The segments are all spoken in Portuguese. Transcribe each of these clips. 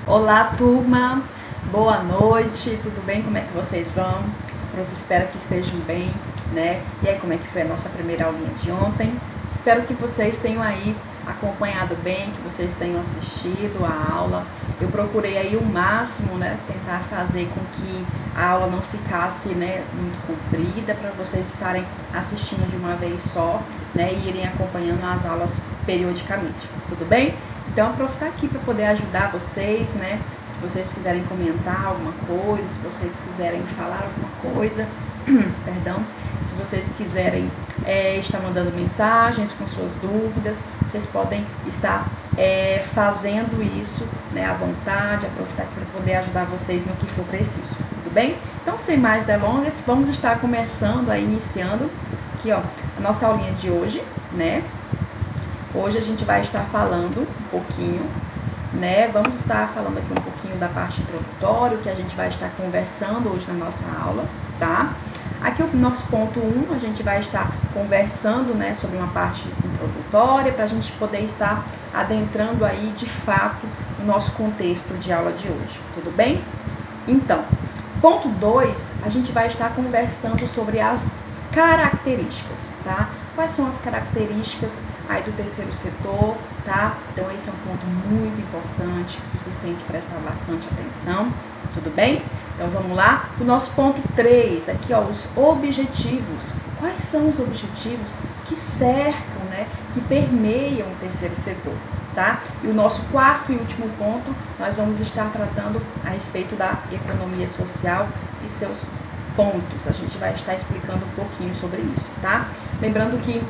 Olá, turma. Boa noite. Tudo bem? Como é que vocês vão? Eu espero que estejam bem, né? E aí, como é que foi a nossa primeira aulinha de ontem? Espero que vocês tenham aí acompanhado bem, que vocês tenham assistido a aula. Eu procurei aí o máximo, né, tentar fazer com que a aula não ficasse, né, muito comprida, para vocês estarem assistindo de uma vez só, né, e irem acompanhando as aulas periodicamente. Tudo bem? Então, a prof está aqui para poder ajudar vocês, né? Se vocês quiserem comentar alguma coisa, se vocês quiserem falar alguma coisa, perdão, se vocês quiserem estar mandando mensagens com suas dúvidas, vocês podem estar fazendo isso, né, à vontade. A prof está aqui para poder ajudar vocês no que for preciso, tudo bem? Então, sem mais delongas, vamos estar começando, iniciando aqui, ó, a nossa aulinha de hoje, né? Hoje a gente vai estar falando um pouquinho, né? Vamos estar falando aqui um pouquinho da parte introdutória, que a gente vai estar conversando hoje na nossa aula, tá? Aqui o nosso ponto 1, a gente vai estar conversando, né, sobre uma parte introdutória, para a gente poder estar adentrando aí, de fato, o nosso contexto de aula de hoje, tudo bem? Então, ponto 2, a gente vai estar conversando sobre as características, tá? Quais são as características aí do terceiro setor, tá? Então, esse é um ponto muito importante que vocês têm que prestar bastante atenção, tudo bem? Então, vamos lá. O nosso ponto 3, aqui, ó, os objetivos. Quais são os objetivos que cercam, né, que permeiam o terceiro setor, tá? E o nosso quarto e último ponto, nós vamos estar tratando a respeito da economia social e seus pontos. A gente vai estar explicando um pouquinho sobre isso, tá? Lembrando que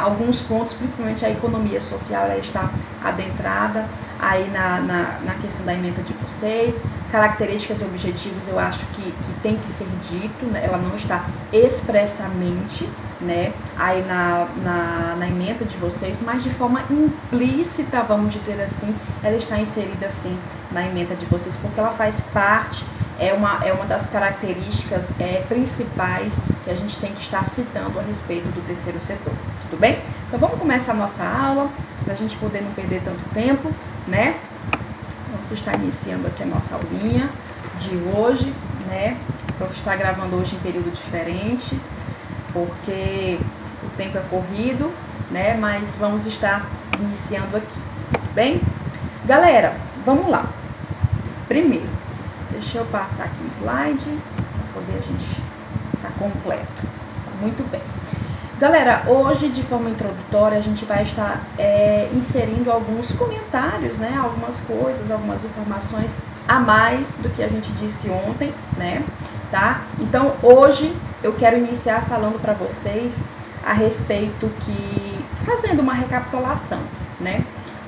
alguns pontos, principalmente a economia social, ela está adentrada aí na questão da ementa de vocês. Características e objetivos, eu acho que tem que ser dito, né? Ela não está expressamente, né, aí na ementa de vocês, mas de forma implícita, vamos dizer assim, ela está inserida sim na ementa de vocês, porque ela faz parte, é uma das características principais que a gente tem que estar citando a respeito do terceiro setor, tudo bem? Então vamos começar a nossa aula, para a gente poder não perder tanto tempo, né? Vamos estar iniciando aqui a nossa aulinha de hoje, né? O prof está gravando hoje em período diferente, porque o tempo é corrido, né? Mas vamos estar iniciando aqui, tudo bem? Galera, vamos lá. Primeiro, deixa eu passar aqui o slide, para poder a gente estar completo. Muito bem. Galera, hoje, de forma introdutória, a gente vai estar inserindo alguns comentários, né? Algumas coisas, algumas informações a mais do que a gente disse ontem, né? Tá? Então, hoje, eu quero iniciar falando para vocês a respeito fazendo uma recapitulação, né?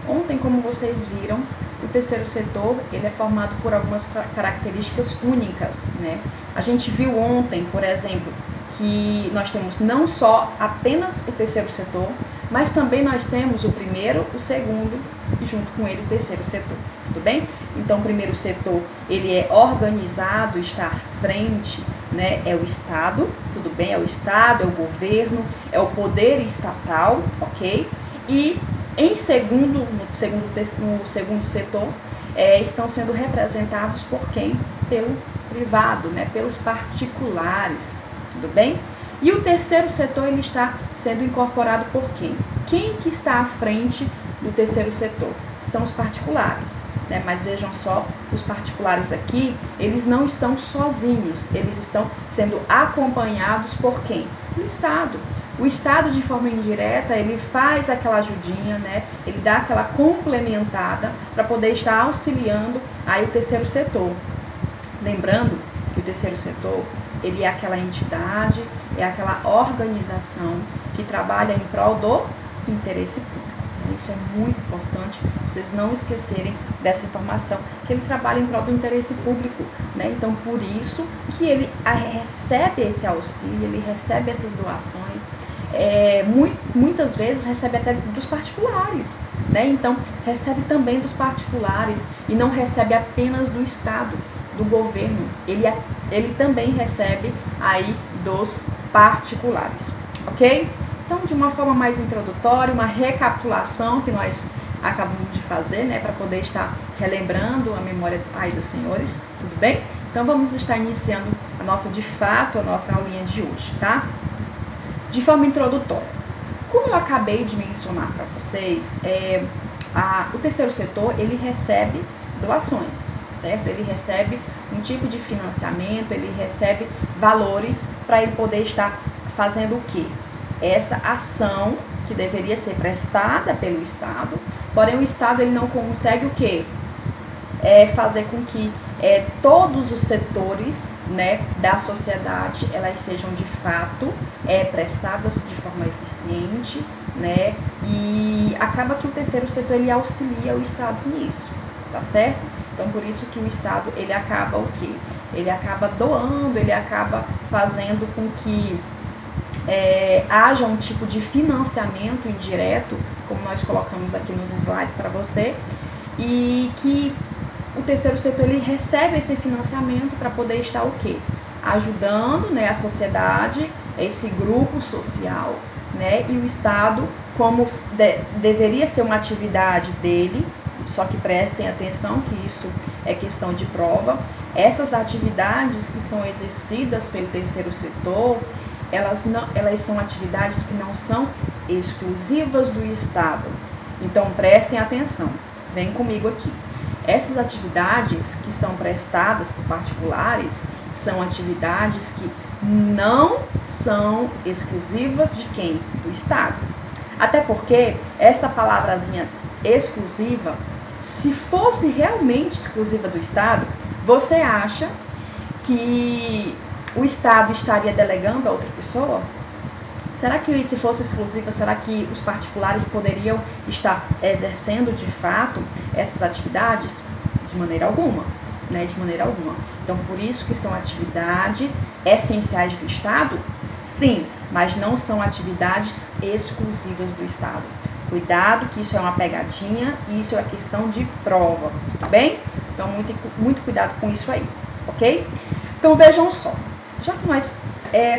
Ontem, como vocês viram, o terceiro setor, ele é formado por algumas características únicas, né? A gente viu ontem, por exemplo, que nós temos não só apenas o terceiro setor, mas também nós temos o primeiro, o segundo e junto com ele o terceiro setor, tudo bem? Então, o primeiro setor, ele é organizado, está à frente, né? É o Estado, tudo bem? É o Estado, é o governo, é o poder estatal, ok? E no segundo setor, estão sendo representados por quem? Pelo privado, né? Pelos particulares, tudo bem? E o terceiro setor, ele está sendo incorporado por quem? Quem que está à frente do terceiro setor? São os particulares, né? Mas vejam só, os particulares aqui, eles não estão sozinhos, eles estão sendo acompanhados por quem? O Estado. O Estado, de forma indireta, ele faz aquela ajudinha, né? Ele dá aquela complementada para poder estar auxiliando aí o terceiro setor. Lembrando que o terceiro setor, ele é aquela entidade, é aquela organização que trabalha em prol do interesse público. Isso é muito importante, vocês não esquecerem dessa informação, que ele trabalha em prol do interesse público, né? Então, por isso que ele recebe esse auxílio, ele recebe essas doações, muitas vezes recebe até dos particulares, né? Então, recebe também dos particulares e não recebe apenas do Estado, do governo, ele também recebe aí dos particulares, ok? Então, de uma forma mais introdutória, uma recapitulação que nós acabamos de fazer, né, para poder estar relembrando a memória aí dos senhores, tudo bem? Então vamos estar iniciando a nossa aulinha de hoje, tá? De forma introdutória. Como eu acabei de mencionar para vocês, o terceiro setor, ele recebe doações, certo? Ele recebe um tipo de financiamento, ele recebe valores para ele poder estar fazendo o quê? Essa ação que deveria ser prestada pelo Estado, porém o Estado ele não consegue o quê? Fazer com que todos os setores, né, da sociedade elas sejam de fato prestadas de forma eficiente, né, e acaba que o terceiro setor ele auxilia o Estado nisso, tá certo? Então por isso que o Estado ele acaba o quê? Ele acaba doando, ele acaba fazendo com que haja um tipo de financiamento indireto, como nós colocamos aqui nos slides para você, e que o terceiro setor ele recebe esse financiamento para poder estar o quê? Ajudando, né, a sociedade, esse grupo social, né, e o Estado, como deveria ser uma atividade dele, só que prestem atenção que isso é questão de prova, essas atividades que são exercidas pelo terceiro setor, elas são atividades que não são exclusivas do Estado. Então prestem atenção, vem comigo aqui. Essas atividades que são prestadas por particulares são atividades que não são exclusivas de quem? Do Estado. Até porque essa palavrazinha exclusiva, se fosse realmente exclusiva do Estado, você acha que o Estado estaria delegando a outra pessoa? Será que se fosse exclusiva, será que os particulares poderiam estar exercendo de fato essas atividades? De maneira alguma, né? De maneira alguma. Então, por isso que são atividades essenciais do Estado? Sim, mas não são atividades exclusivas do Estado. Cuidado que isso é uma pegadinha e isso é questão de prova, tudo bem? Então, muito cuidado com isso aí, ok? Então, vejam só. Já que nós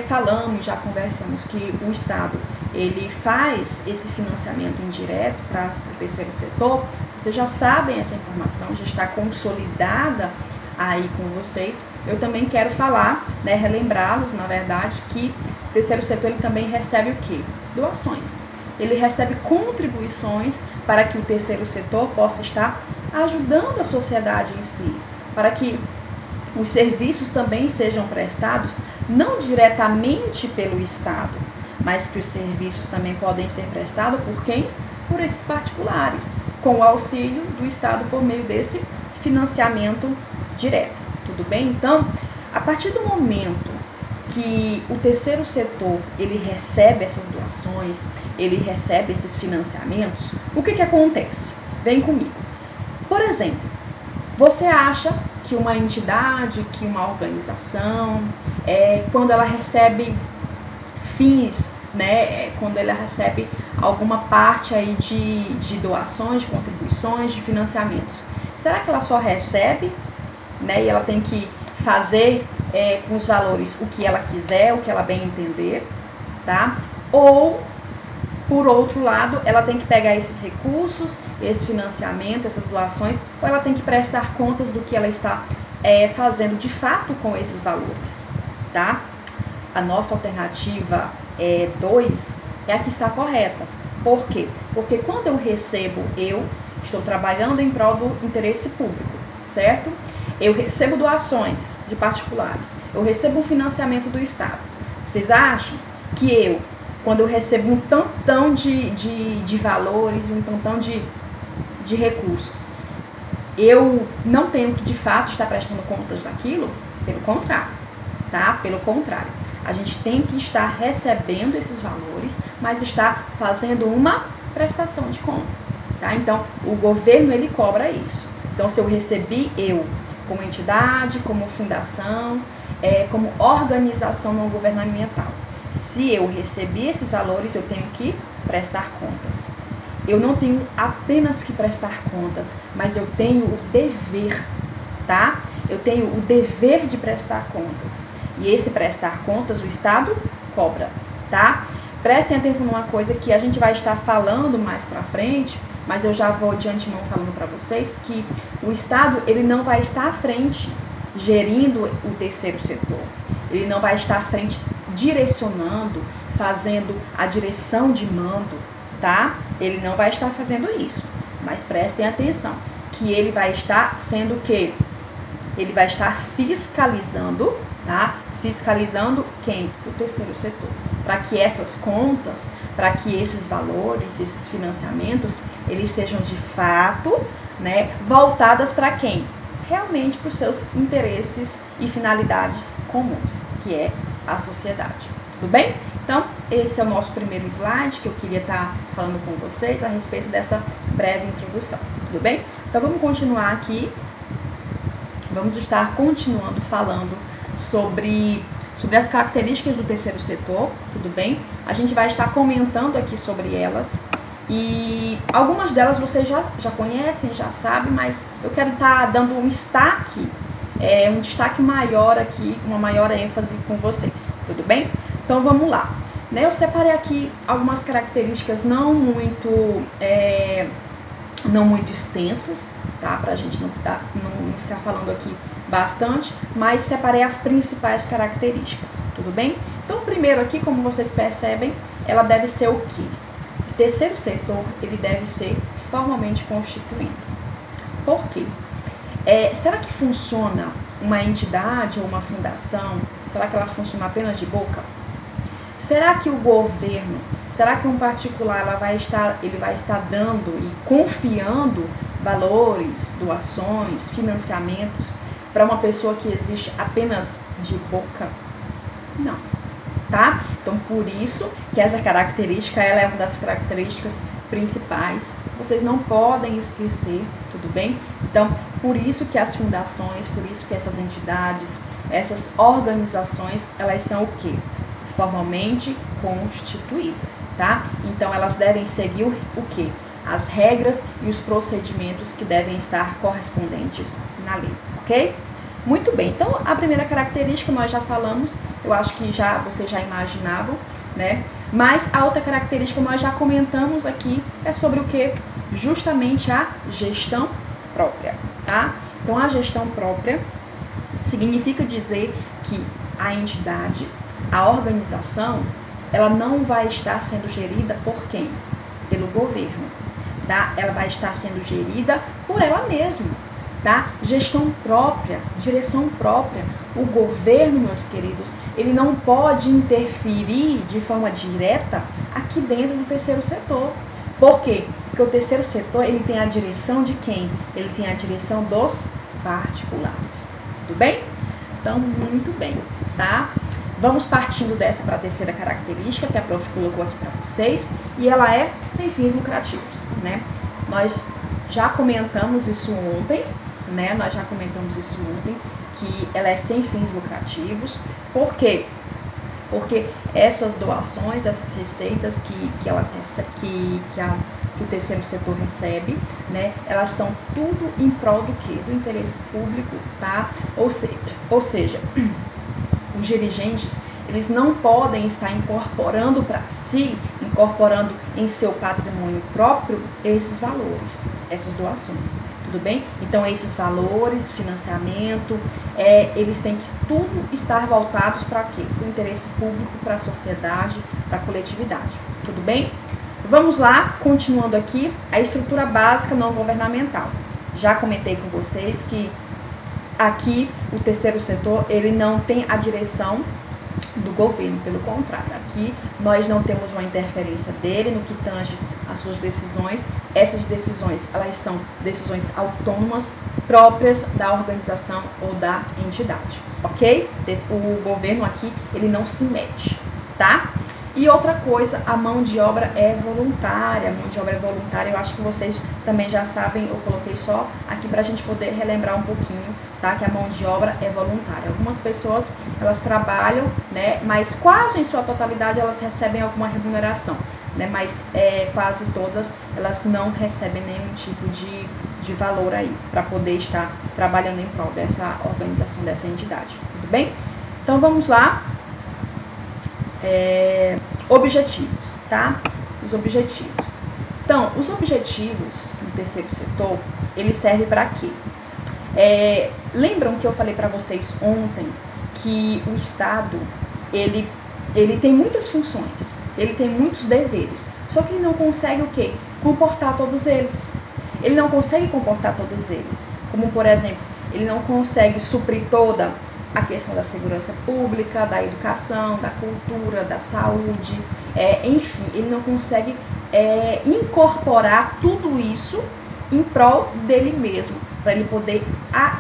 falamos, já conversamos que o Estado ele faz esse financiamento indireto para o terceiro setor, vocês já sabem essa informação, já está consolidada aí com vocês. Eu também quero falar, né, relembrá-los, na verdade, que o terceiro setor ele também recebe o quê? Doações. Ele recebe contribuições para que o terceiro setor possa estar ajudando a sociedade em si, para que os serviços também sejam prestados não diretamente pelo Estado, mas que os serviços também podem ser prestados por quem? Por esses particulares, com o auxílio do Estado por meio desse financiamento direto. Tudo bem? Então, a partir do momento que o terceiro setor ele recebe essas doações, ele recebe esses financiamentos, o que acontece? Vem comigo. Por exemplo, você acha que uma entidade, que uma organização, quando ela recebe fins, né, quando ela recebe alguma parte aí de doações, de contribuições, de financiamentos, será que ela só recebe, né, e ela tem que fazer com os valores o que ela quiser, o que ela bem entender, tá? Ou, por outro lado, ela tem que pegar esses recursos, esse financiamento, essas doações, ou ela tem que prestar contas do que ela está fazendo de fato com esses valores, tá? A nossa alternativa 2 é a que está correta. Por quê? Porque quando eu recebo, eu estou trabalhando em prol do interesse público, certo? Eu recebo doações de particulares, eu recebo um financiamento do Estado. Vocês acham que quando eu recebo um tantão de valores, um tantão de recursos, eu não tenho que de fato estar prestando contas daquilo? Pelo contrário, tá? Pelo contrário. A gente tem que estar recebendo esses valores, mas estar fazendo uma prestação de contas, tá? Então, o governo ele cobra isso. Então, se eu recebi, como entidade, como fundação, como organização não governamental, se eu recebi esses valores, eu tenho que prestar contas. Eu não tenho apenas que prestar contas, mas eu tenho o dever, tá? Eu tenho o dever de prestar contas. E esse prestar contas, o Estado cobra, tá? Prestem atenção numa coisa que a gente vai estar falando mais pra frente, mas eu já vou de antemão falando para vocês que o Estado ele não vai estar à frente gerindo o terceiro setor, ele não vai estar à frente direcionando, fazendo a direção de mando, tá? Ele não vai estar fazendo isso, mas prestem atenção, que ele vai estar sendo o quê? Ele vai estar fiscalizando, tá? Fiscalizando quem? O terceiro setor. Para que essas contas, para que esses valores, esses financiamentos, eles sejam de fato, né, voltadas para quem? Realmente para os seus interesses e finalidades comuns, que é a sociedade. Tudo bem? Então, esse é o nosso primeiro slide que eu queria estar falando com vocês a respeito dessa breve introdução. Tudo bem? Então, vamos continuar aqui. Vamos estar continuando falando sobre as características do terceiro setor, tudo bem? A gente vai estar comentando aqui sobre elas e algumas delas vocês já conhecem, já sabem, mas eu quero estar dando um destaque maior aqui, uma maior ênfase com vocês, tudo bem? Então vamos lá. Eu separei aqui algumas características não muito extensas, tá? Pra gente não ficar falando aqui bastante, mas separei as principais características, tudo bem? Então, primeiro aqui, como vocês percebem, ela deve ser o quê? O terceiro setor, ele deve ser formalmente constituído. Por quê? Será que funciona uma entidade ou uma fundação? Será que ela funciona apenas de boca? Será que o governo, será que um particular ele vai estar dando e confiando valores, doações, financiamentos para uma pessoa que existe apenas de boca? Não, tá? Então, por isso que essa característica, ela é uma das características principais. Vocês não podem esquecer, tudo bem? Então, por isso que as fundações, por isso que essas entidades, essas organizações, elas são o quê? Formalmente constituídas, tá? Então, elas devem seguir o quê? As regras e os procedimentos que devem estar correspondentes na lei, ok? Muito bem, então a primeira característica nós já falamos, eu acho que vocês já imaginavam, né? Mas a outra característica nós já comentamos aqui, é sobre o que? Justamente a gestão própria, tá? Então a gestão própria significa dizer que a entidade, a organização, ela não vai estar sendo gerida por quem? Pelo governo, tá? Ela vai estar sendo gerida por ela mesma, tá? Gestão própria, direção própria. O governo, meus queridos, ele não pode interferir de forma direta aqui dentro do terceiro setor. Por quê? Porque o terceiro setor, ele tem a direção de quem? Ele tem a direção dos particulares. Tudo bem? Então, muito bem, tá? Vamos partindo dessa para a terceira característica que a prof colocou aqui para vocês, e ela é sem fins lucrativos, né? Nós já comentamos isso ontem, né? Nós já comentamos isso ontem, que ela é sem fins lucrativos. Por quê? Porque essas doações, essas receitas que o terceiro setor recebe, né? Elas são tudo em prol do quê? Do interesse público, tá? Ou seja, os dirigentes, eles não podem estar incorporando para si, incorporando em seu patrimônio próprio esses valores, essas doações, tudo bem? Então, esses valores, financiamento, eles têm que tudo estar voltados para quê? Para o interesse público, para a sociedade, para a coletividade, tudo bem? Vamos lá, continuando aqui, a estrutura básica não governamental. Já comentei com vocês que aqui o terceiro setor, ele não tem a direção do governo, pelo contrário, aqui nós não temos uma interferência dele no que tange as suas decisões. Essas decisões, elas são decisões autônomas, próprias da organização ou da entidade, ok? O governo aqui, ele não se mete, tá? E outra coisa, a mão de obra é voluntária. A mão de obra é voluntária, eu acho que vocês também já sabem, eu coloquei só aqui para a gente poder relembrar um pouquinho, tá? Que a mão de obra é voluntária. Algumas pessoas, elas trabalham, né? Mas quase em sua totalidade elas recebem alguma remuneração, né? Mas quase todas elas não recebem nenhum tipo de valor aí, para poder estar trabalhando em prol dessa organização, dessa entidade, tudo bem? Então vamos lá. Objetivos, tá? Os objetivos. Então, os objetivos do terceiro setor, ele serve para quê? Lembram que eu falei para vocês ontem que o Estado, ele tem muitas funções, ele tem muitos deveres, só que ele não consegue o quê? Comportar todos eles. Ele não consegue comportar todos eles. Como, por exemplo, ele não consegue suprir toda a questão da segurança pública, da educação, da cultura, da saúde, enfim, ele não consegue incorporar tudo isso em prol dele mesmo, para ele poder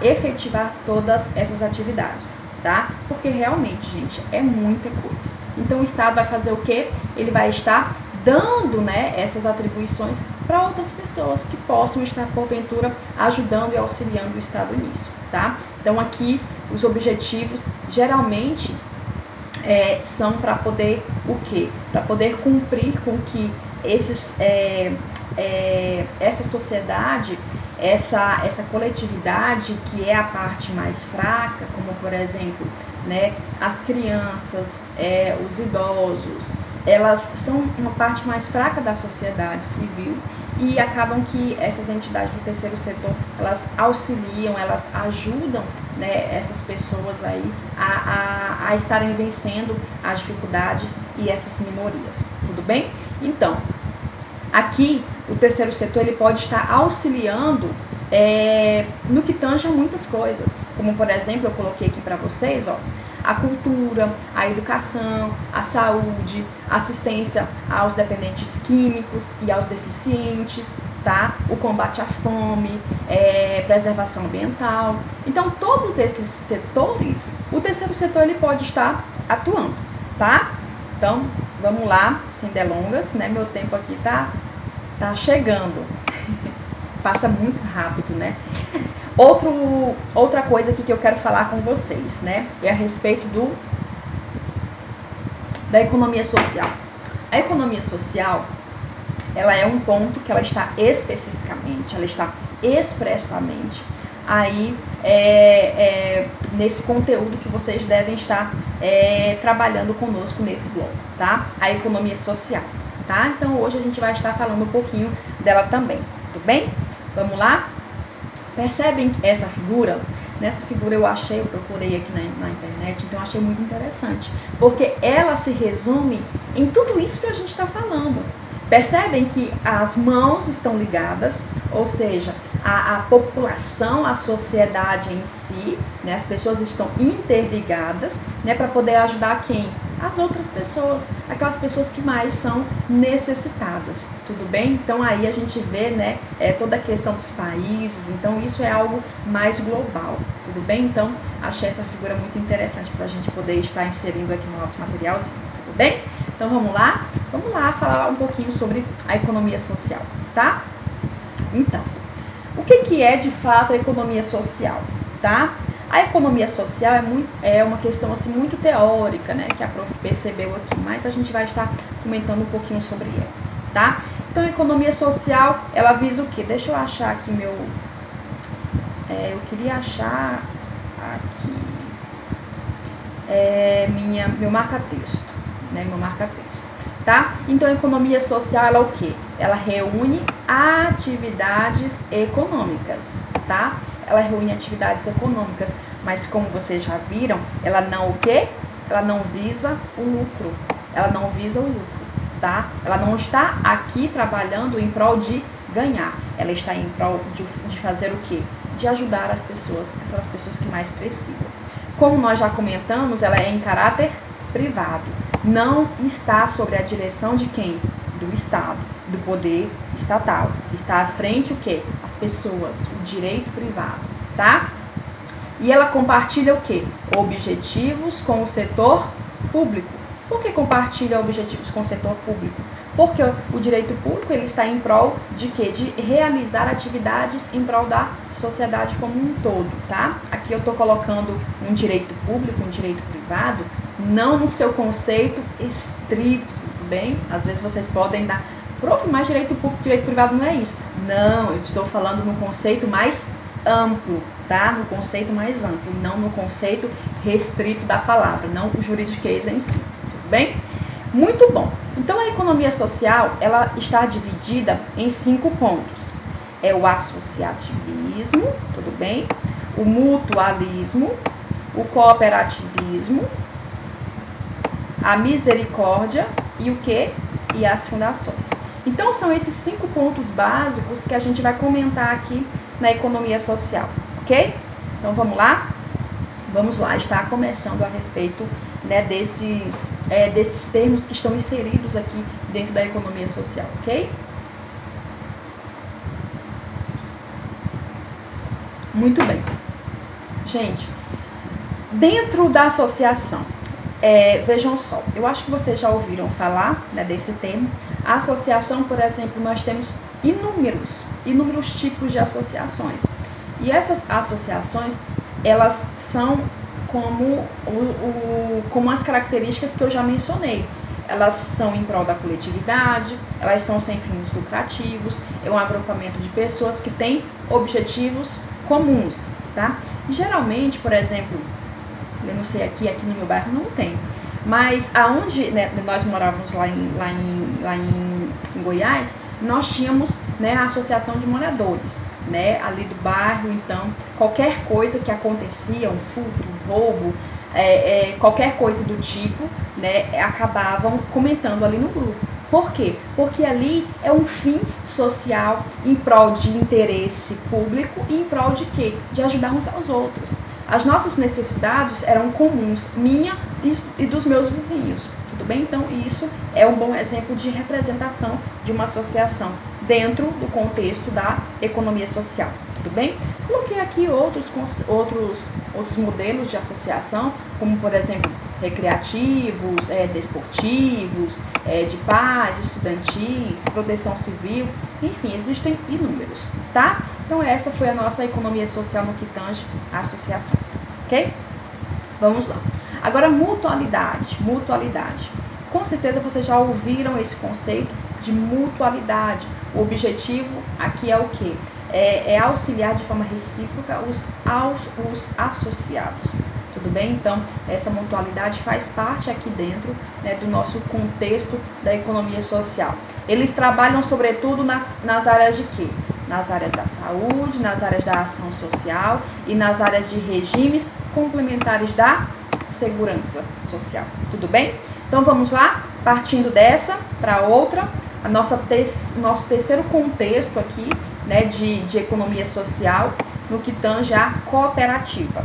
efetivar todas essas atividades, tá? Porque realmente, gente, é muita coisa. Então o Estado vai fazer o quê? Ele vai estar dando, né, essas atribuições para outras pessoas que possam estar, porventura, ajudando e auxiliando o Estado nisso, tá? Então aqui os objetivos geralmente são para poder o quê? Para poder cumprir com que essa sociedade, essa coletividade que é a parte mais fraca, como por exemplo, né, as crianças, os idosos, elas são uma parte mais fraca da sociedade civil e acabam que essas entidades do terceiro setor, elas auxiliam, elas ajudam, né, essas pessoas aí a estarem vencendo as dificuldades e essas minorias, tudo bem? Então, aqui o terceiro setor ele pode estar auxiliando no que tange a muitas coisas, como por exemplo, eu coloquei aqui para vocês, ó, a cultura, a educação, a saúde, assistência aos dependentes químicos e aos deficientes, tá? O combate à fome, preservação ambiental. Então, todos esses setores, o terceiro setor ele pode estar atuando, tá? Então, vamos lá, sem delongas, né? Meu tempo aqui tá chegando. Passa muito rápido, né? Outra coisa aqui que eu quero falar com vocês, né? É a respeito da economia social. A economia social, ela é um ponto que ela está especificamente, ela está expressamente aí nesse conteúdo que vocês devem estar trabalhando conosco nesse bloco, tá? A economia social, tá? Então hoje a gente vai estar falando um pouquinho dela também, tudo bem? Vamos lá? Percebem essa figura? Nessa figura eu procurei aqui na internet, então eu achei muito interessante, porque ela se resume em tudo isso que a gente está falando. Percebem que as mãos estão ligadas, ou seja, a população, a sociedade em si, né, as pessoas estão interligadas, né, para poder ajudar quem? As outras pessoas, aquelas pessoas que mais são necessitadas, tudo bem? Então aí a gente vê, né, toda a questão dos países, então isso é algo mais global, tudo bem? Então achei essa figura muito interessante para a gente poder estar inserindo aqui no nosso materialzinho, tudo bem? Então vamos lá falar um pouquinho sobre a economia social, tá? Então, o que é de fato a economia social, tá? A economia social é uma questão assim, muito teórica, né, que a prof percebeu aqui, mas a gente vai estar comentando um pouquinho sobre ela, tá? Então, a economia social, ela visa o quê? Deixa eu achar aqui eu queria achar aqui meu marca-texto, né, meu marca-texto, tá? Então, a economia social, ela é o quê? Ela reúne atividades econômicas, tá? Ela reúne atividades econômicas, mas como vocês já viram, ela não o quê? Ela não visa o lucro, ela não visa o lucro, tá? Ela não está aqui trabalhando em prol de ganhar, ela está em prol de fazer o quê? De ajudar as pessoas, aquelas pessoas que mais precisam. Como nós já comentamos, ela é em caráter privado, não está sob a direção de quem? Do Estado, do poder estatal. Está à frente o quê? As pessoas, o direito privado, tá? E ela compartilha o quê? Objetivos com o setor público. Por que compartilha objetivos com o setor público? Porque o direito público ele está em prol de quê? De realizar atividades em prol da sociedade como um todo, tá? Aqui eu estou colocando um direito público, um direito privado, não no seu conceito estrito, tudo bem? Às vezes vocês podem dar, prof, mas direito público, direito privado não é isso. Não, eu estou falando no conceito mais amplo, tá? No conceito mais amplo, não no conceito restrito da palavra, não o juridiquês em si, tudo bem? Muito bom. Então, a economia social, ela está dividida em 5 pontos. É o associativismo, tudo bem? O mutualismo, o cooperativismo, a misericórdia e o quê? E as fundações. Então, são esses 5 pontos básicos que a gente vai comentar aqui na economia social, ok? Então, vamos lá? Vamos lá, está começando a respeito, né, desses termos que estão inseridos aqui dentro da economia social, ok? Muito bem. Gente, dentro da associação, vejam só, eu acho que vocês já ouviram falar, né, desse termo. A associação, por exemplo, nós temos inúmeros tipos de associações. E essas associações, elas são como as características que eu já mencionei. Elas são em prol da coletividade, elas são sem fins lucrativos, é um agrupamento de pessoas que têm objetivos comuns, tá? E geralmente, por exemplo, eu não sei aqui no meu bairro não tem, mas aonde, né, nós morávamos lá em Goiás, nós tínhamos, né, a associação de moradores, né, ali do bairro. Então, qualquer coisa que acontecia, um furto, um roubo, qualquer coisa do tipo, né, acabavam comentando ali no grupo. Por quê? Porque ali é um fim social em prol de interesse público e em prol de quê? De ajudar uns aos outros. As nossas necessidades eram comuns, minha e dos meus vizinhos, tudo bem? Então, isso é um bom exemplo de representação de uma associação dentro do contexto da economia social, tudo bem? Coloquei aqui outros modelos de associação, como, por exemplo, recreativos, desportivos, de paz, estudantis, proteção civil, enfim, existem inúmeros, tá? Então, essa foi a nossa economia social no que tange a associações, ok? Vamos lá. Agora, mutualidade. Com certeza vocês já ouviram esse conceito de mutualidade. O objetivo aqui é o quê? É auxiliar de forma recíproca os associados. Tudo bem? Então, essa mutualidade faz parte aqui dentro, né, do nosso contexto da economia social. Eles trabalham, sobretudo, nas áreas de quê? Nas áreas da saúde, nas áreas da ação social e nas áreas de regimes complementares da segurança social. Tudo bem? Então, vamos lá? Partindo dessa para outra, nosso terceiro contexto aqui, né, de economia social, no que tange a cooperativa,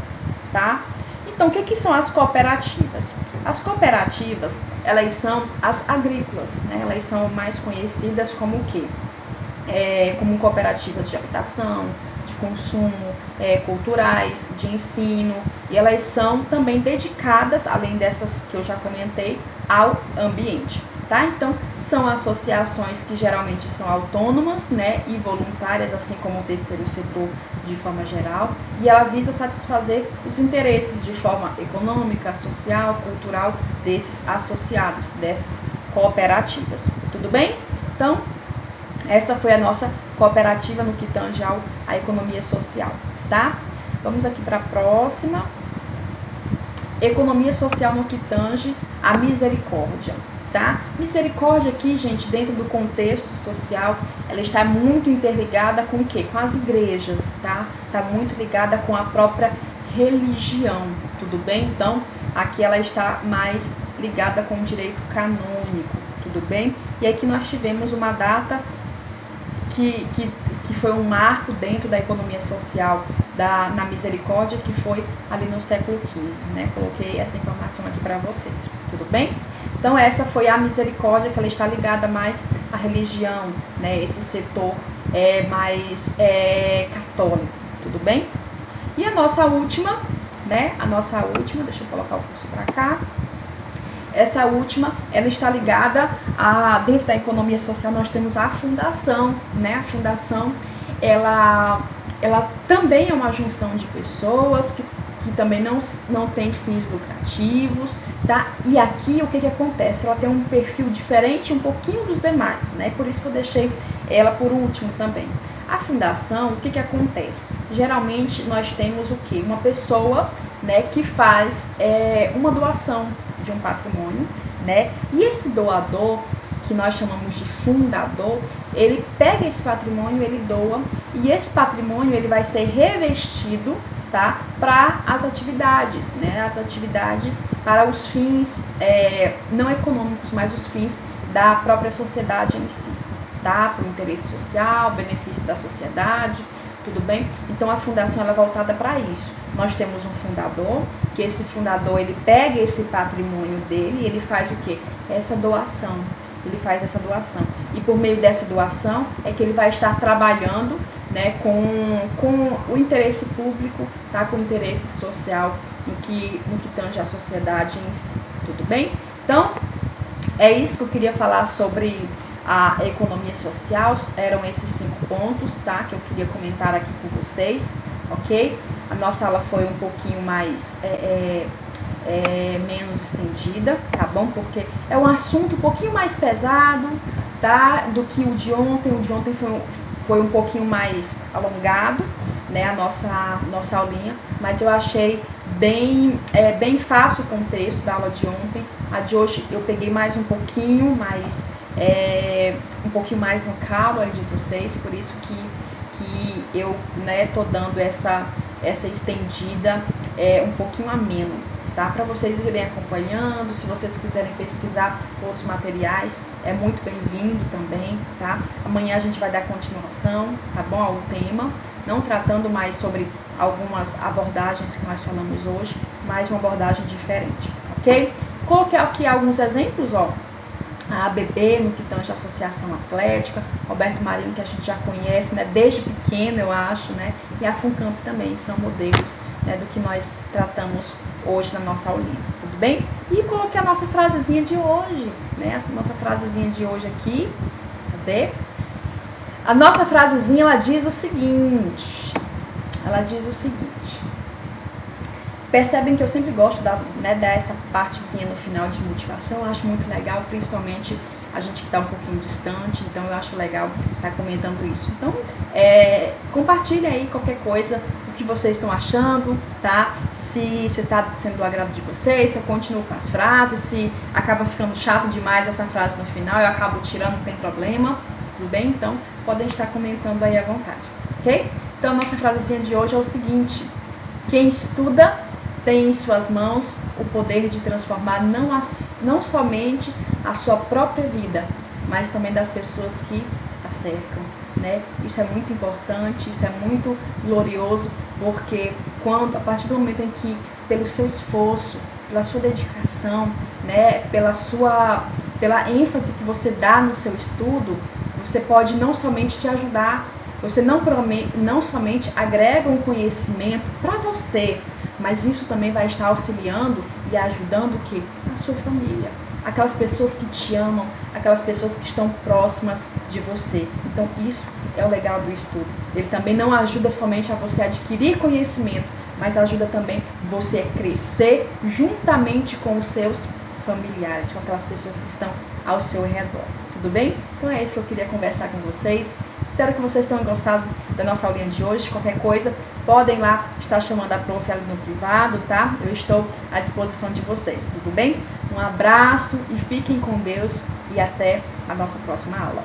tá? Então, o que são as cooperativas? As cooperativas, elas são as agrícolas, né? Elas são mais conhecidas como o quê? Como cooperativas de habitação, de consumo, culturais, de ensino, e elas são também dedicadas, além dessas que eu já comentei, ao ambiente, tá? Então, são associações que geralmente são autônomas, né, e voluntárias, assim como o terceiro setor de forma geral, e ela visa satisfazer os interesses de forma econômica, social, cultural desses associados, dessas cooperativas. Tudo bem? Então, essa foi a nossa cooperativa no que tange à economia social, tá? Vamos aqui para a próxima. Economia social no que tange à misericórdia, tá? Misericórdia aqui, gente, dentro do contexto social, ela está muito interligada com o quê? Com as igrejas, tá? Está muito ligada com a própria religião, tudo bem? Então, aqui ela está mais ligada com o direito canônico, tudo bem? E aqui nós tivemos uma data que foi um marco dentro da economia social na misericórdia, que foi ali no século XV, né? Coloquei essa informação aqui para vocês, tudo bem? Então, essa foi a misericórdia, que ela está ligada mais à religião, né? Esse setor mais católico, tudo bem? E a nossa última, né? Deixa eu colocar o curso para cá. Essa última, ela está ligada dentro da economia social, nós temos a fundação, né? A fundação, ela também é uma junção de pessoas que também não tem fins lucrativos, tá? E aqui, o que acontece? Ela tem um perfil diferente um pouquinho dos demais, né? Por isso que eu deixei ela por último também. A fundação, o que acontece? Geralmente, nós temos o quê? Uma pessoa, né, que faz uma doação de um patrimônio né? E esse doador, que nós chamamos de fundador, ele pega esse patrimônio, ele doa, e esse patrimônio ele vai ser revestido, tá, para as atividades, né? As atividades para os fins não econômicos, mas os fins da própria sociedade em si, tá? Para o interesse social, benefício da sociedade, tudo bem? Então a fundação ela é voltada para isso. Nós temos um fundador, que esse fundador ele pega esse patrimônio dele e ele faz o quê? Essa doação. Ele faz essa doação. E por meio dessa doação é que ele vai estar trabalhando, né, com o interesse público, tá? Com o interesse social no que tange a sociedade em si. Tudo bem? Então, é isso que eu queria falar sobre a economia social. Eram esses 5 pontos, tá? Que eu queria comentar aqui com vocês, ok? A nossa aula foi um pouquinho mais menos estendida, tá bom? Porque é um assunto um pouquinho mais pesado, tá? Do que o de ontem. O de ontem foi um pouquinho mais alongado, né? A nossa aulinha, mas eu achei bem fácil o contexto da aula de ontem. A de hoje eu peguei mais um pouquinho mais no calo aí de vocês, por isso que eu, né, tô dando essa estendida um pouquinho ameno, tá? Para vocês irem acompanhando. Se vocês quiserem pesquisar outros materiais, é muito bem-vindo também, tá? Amanhã a gente vai dar continuação, tá bom, ao tema, não tratando mais sobre algumas abordagens que nós falamos hoje, mas uma abordagem diferente, ok? Coloquei aqui alguns exemplos, ó. A ABB, no que tange a Associação Atlética, Roberto Marinho, que a gente já conhece, né, desde pequeno, eu acho, né, e a FUNCAMP também, são modelos, né, do que nós tratamos hoje na nossa aulinha, tudo bem? E coloquei a nossa frasezinha de hoje, né, a nossa frasezinha de hoje aqui, cadê? A nossa frasezinha, ela diz o seguinte, percebem que eu sempre gosto dar essa partezinha no final de motivação. Eu acho muito legal, principalmente a gente que está um pouquinho distante, então eu acho legal estar comentando isso. Então, compartilhem aí qualquer coisa, o que vocês estão achando, tá? Se está sendo do agrado de vocês, se eu continuo com as frases, se acaba ficando chato demais essa frase no final, eu acabo tirando, não tem problema, tudo bem? Então, podem estar comentando aí à vontade, ok? Então, a nossa frasezinha de hoje é o seguinte: quem estuda tem em suas mãos o poder de transformar não somente a sua própria vida, mas também das pessoas que a cercam, né? Isso é muito importante, isso é muito glorioso, porque a partir do momento em que, pelo seu esforço, pela sua dedicação, né, pela ênfase que você dá no seu estudo, você pode não somente te ajudar, você não somente agrega um conhecimento para você, mas isso também vai estar auxiliando e ajudando o quê? A sua família, aquelas pessoas que te amam, aquelas pessoas que estão próximas de você. Então isso é o legal do estudo. Ele também não ajuda somente a você adquirir conhecimento, mas ajuda também você a crescer juntamente com os seus familiares, com aquelas pessoas que estão ao seu redor. Tudo bem? Então é isso que eu queria conversar com vocês. Espero que vocês tenham gostado da nossa aulinha de hoje. Qualquer coisa, podem lá estar chamando a prof ali no privado, tá? Eu estou à disposição de vocês, tudo bem? Um abraço e fiquem com Deus e até a nossa próxima aula.